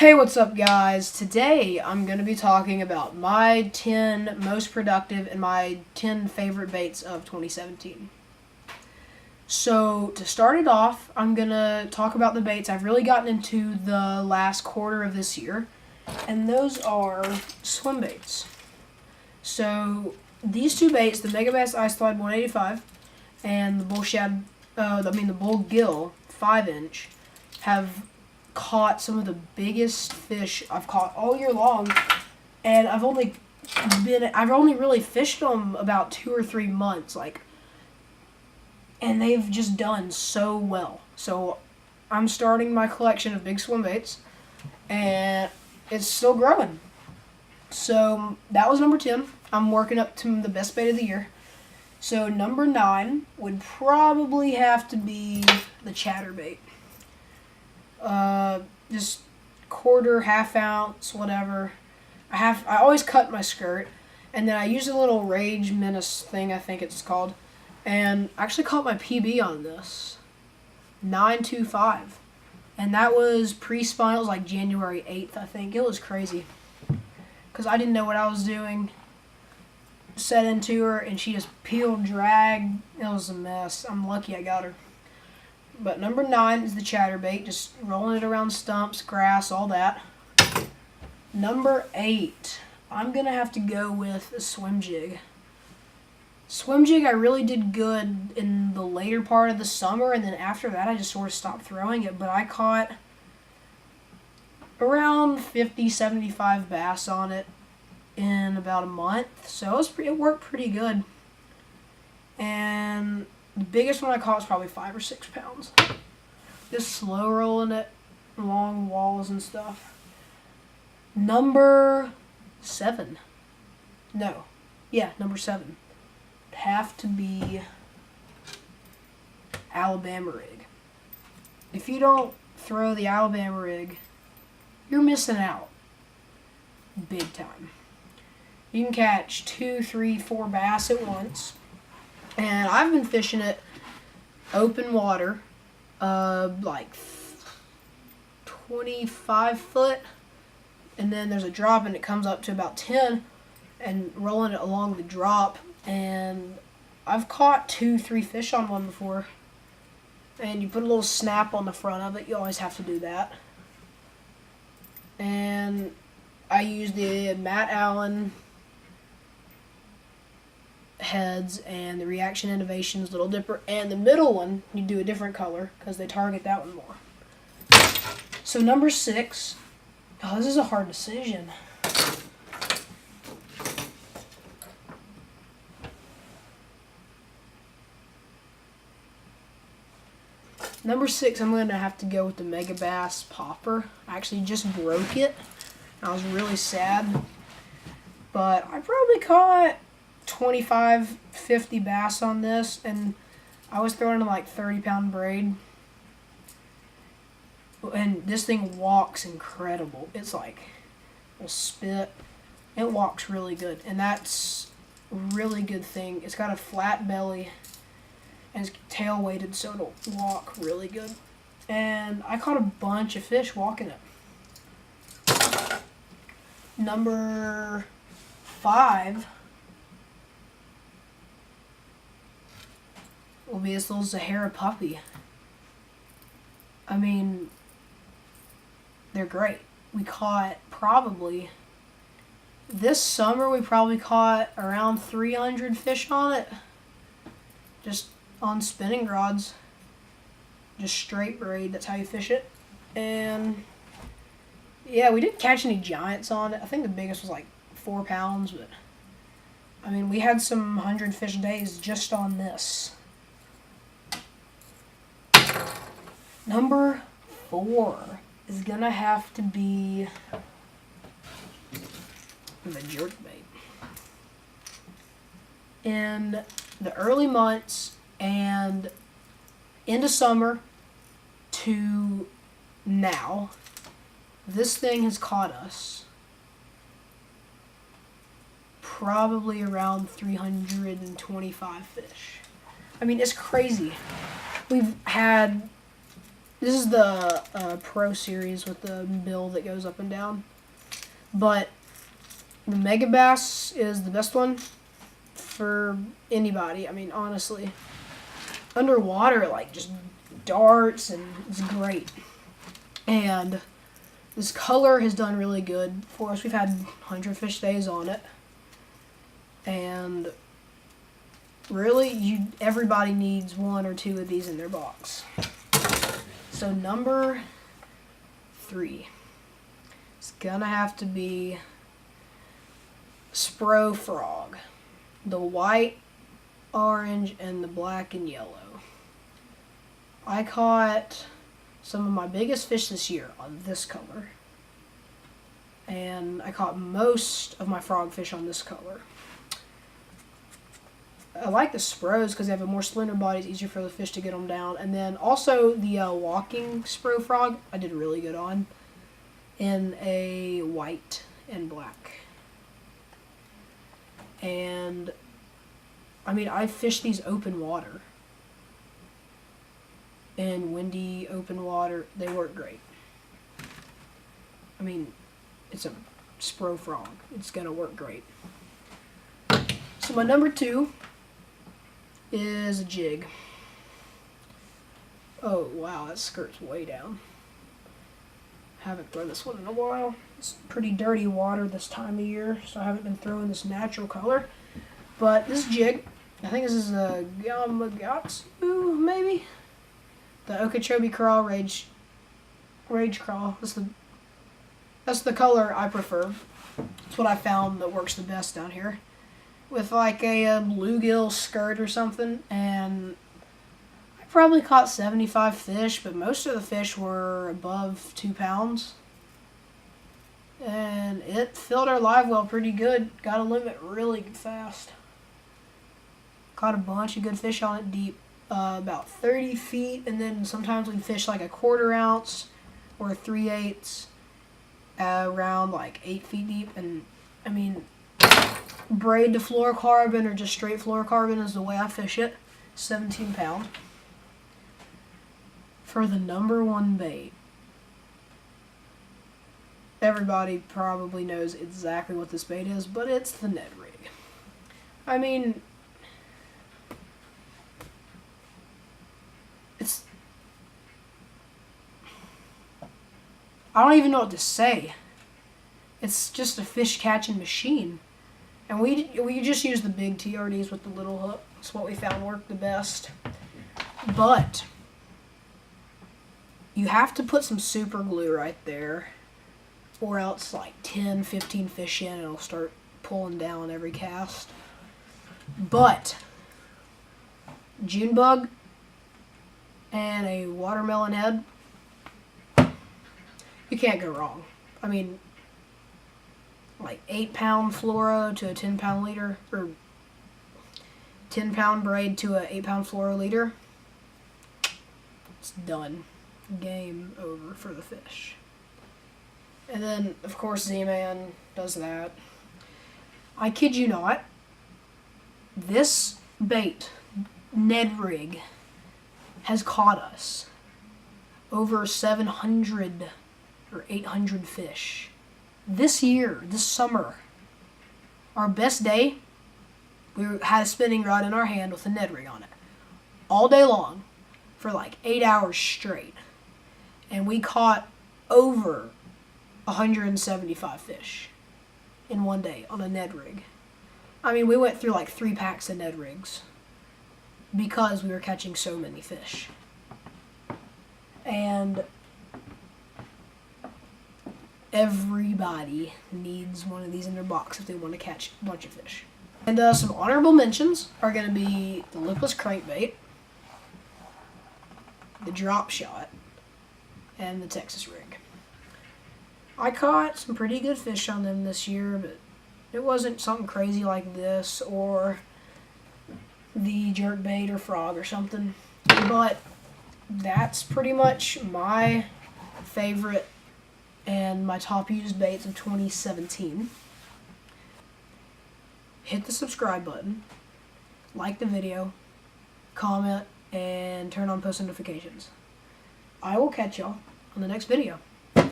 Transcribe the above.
Hey, what's up, guys? Today I'm going to be talking about my 10 most productive and my 10 favorite baits of 2017. So, to start it off, I'm going to talk about the baits I've really gotten into the last quarter of this year, and those are swim baits. So, these two baits, the Megabass Ice Slide 185 and the the Bull Gill 5-inch, have caught some of the biggest fish I've caught all year long, and I've only really fished them about 2 or 3 months, and they've just done so well. So I'm starting my collection of big swim baits, and it's still growing. So that was number 10. I'm working up to the best bait of the year. So number 9 would probably have to be the chatterbait. Just quarter, half ounce, whatever. I always cut my skirt, and then I use a little Rage Menace thing, I think it's called, and I actually caught my PB on this, 925, and that was pre-spawn. It was like January 8th, I think. It was crazy, because I didn't know what I was doing. Set into her, and she just peeled, dragged. It was a mess. I'm lucky I got her. But number 9 is the chatterbait, just rolling it around stumps, grass, all that. Number 8, I'm going to have to go with a swim jig. Swim jig, I really did good in the later part of the summer, and then after that I just sort of stopped throwing it. But I caught around 50, 75 bass on it in about a month, so it worked pretty good. And the biggest one I caught was probably 5 or 6 pounds. Just slow rolling it along walls and stuff. Number 7. Number 7. It'd have to be Alabama rig. If you don't throw the Alabama rig, you're missing out. Big time. You can catch 2, 3, 4 bass at once. And I've been fishing it open water, like 25 foot, and then there's a drop and it comes up to about 10, and rolling it along the drop. And I've caught 2, 3 fish on one before. And you put a little snap on the front of it. You always have to do that. And I use the Matt Allen heads and the Reaction Innovations Little Dipper, and the middle one you do a different color because they target that one more. So number 6, this is a hard decision. Number 6, I'm going to have to go with the Megabass Popper. I actually just broke it. I was really sad, but I probably caught 25, 50 bass on this, and I was throwing in like 30-pound braid, and this thing walks incredible. It's like a spit. It walks really good, and that's a really good thing. It's got a flat belly, and it's tail weighted, so it'll walk really good. And I caught a bunch of fish walking it. Number 5 will be this little Sahara puppy. I mean, they're great. We caught this summer we probably caught around 300 fish on it. Just on spinning rods. Just straight braid, that's how you fish it. And yeah, we didn't catch any giants on it. I think the biggest was like 4 pounds, but I mean, we had some 100 fish days just on this. Number 4 is gonna have to be the jerkbait. In the early months and into summer to now, this thing has caught us probably around 325 fish. I mean, it's crazy. We've had This is the Pro Series with the bill that goes up and down. But the Megabass is the best one for anybody. I mean, honestly. Underwater, like, just darts, and it's great. And this color has done really good for us. We've had 100 fish days on it. And really, everybody needs 1 or 2 of these in their box. So number 3, it's gonna have to be Spro Frog. The white, orange, and the black and yellow. I caught some of my biggest fish this year on this color. And I caught most of my frogfish on this color. I like the Spros because they have a more slender body. It's easier for the fish to get them down. And then also the walking Spro Frog I did really good on in a white and black. And I mean, I fished these open water. In windy open water, they work great. I mean, it's a Spro Frog. It's gonna work great. So my number 2 is a jig. Oh wow, that skirt's way down. Haven't thrown this one in a while. It's pretty dirty water this time of year, so I haven't been throwing this natural color. But this jig, I think this is a Gamakatsu, maybe? The Okeechobee Crawl Rage Crawl. That's the color I prefer. It's what I found that works the best down here. With like a bluegill skirt or something, and I probably caught 75 fish, but most of the fish were above 2 pounds. And it filled our live well pretty good. Got a limit really fast. Caught a bunch of good fish on it deep, about 30 feet, and then sometimes we fish like a 1/4 ounce or 3/8 around like 8 feet deep. And I mean, braid to fluorocarbon or just straight fluorocarbon is the way I fish it. 17 pound. For the number 1 bait, everybody probably knows exactly what this bait is, but it's the Ned Rig. I mean, I don't even know what to say. It's just a fish catching machine. And we just use the big TRDs with the little hook. It's what we found worked the best. But you have to put some super glue right there, or else like 10, 15 fish in, it'll start pulling down every cast. But June bug and a watermelon head, you can't go wrong. I mean, like 8 pound fluoro to a 10 pound leader, or 10 pound braid to a 8 pound fluoro leader, it's done. Game over for the fish. And then, of course, Z-Man does that. I kid you not, this bait, Ned Rig, has caught us over 700 or 800 fish. This year, this summer, our best day, we had a spinning rod in our hand with a Ned Rig on it all day long for like 8 hours straight. And we caught over 175 fish in one day on a Ned Rig. I mean, we went through like 3 packs of Ned Rigs because we were catching so many fish. And everybody needs one of these in their box if they want to catch a bunch of fish. And some honorable mentions are going to be the lipless crankbait, the drop shot, and the Texas rig. I caught some pretty good fish on them this year, but it wasn't something crazy like this or the jerkbait or frog or something. But that's pretty much my favorite and my top used baits of 2017. Hit the subscribe button, like the video, comment, and turn on post notifications. I will catch y'all on the next video.